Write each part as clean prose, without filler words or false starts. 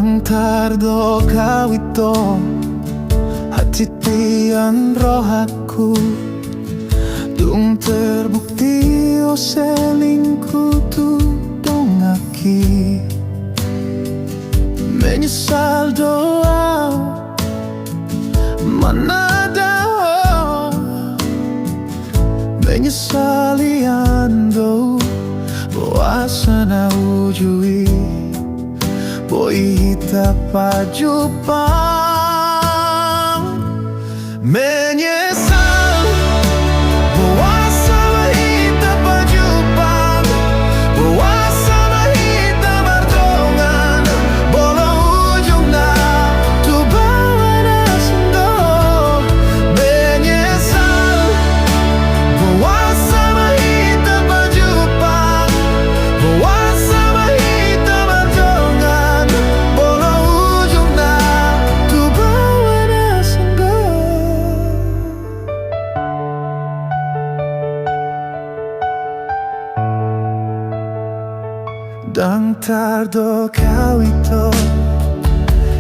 Dan tardo kau itu hati tian roh aku dung terbukti o selingkuh tu dong aki menyesal doa mana dah menyesali ando boasana ujui boy hita pajupang menyesal boasana hita pajupang boasana hita martongan bola ujung na tu bawa nasendo menyesal boasana hita pajupang boasana hita martongan bola ujung na tu bawa nasendo. Dan tardo kau itu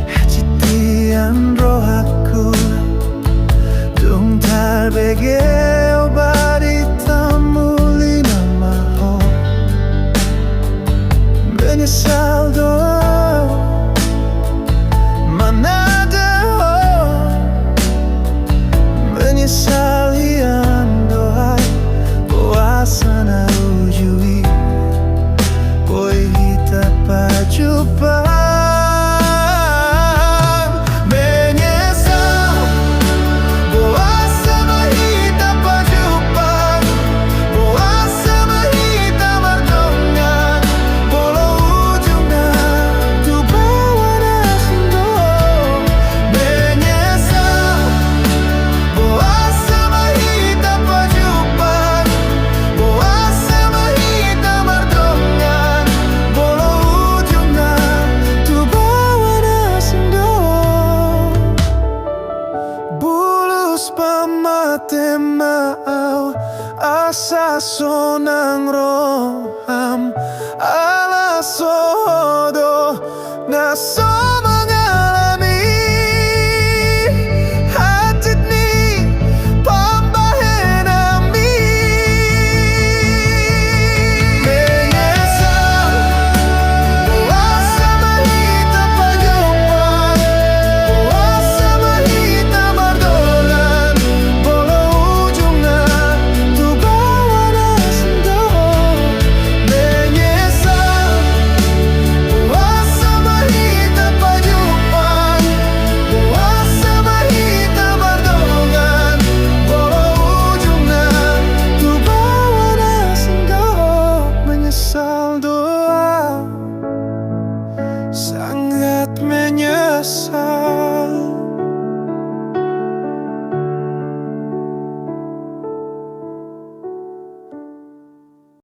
hajitian roh aku dung tarbege obari tamuli namaho menyesal doa manada menyesal hian doa boasana ujui boy hita pajupang menyesal boasana hita pajupang boasana hita martongan bola ujung na tu bawa nasendo menyesal boasana hita pajupang boasana hita martongan bola ujung na tu bawa nasendo bulus pamate mau asa sonang roham ala sodo naso mengalami hati ni pambahenami menyesal boasana hita pajupang boasana hita mardolan bola ujung na tu bawa nasendo menyesal boasana hita pajupang boasana hita mardolan bola ujung na tu bawa nasendo menyesal doa sangat menyesal.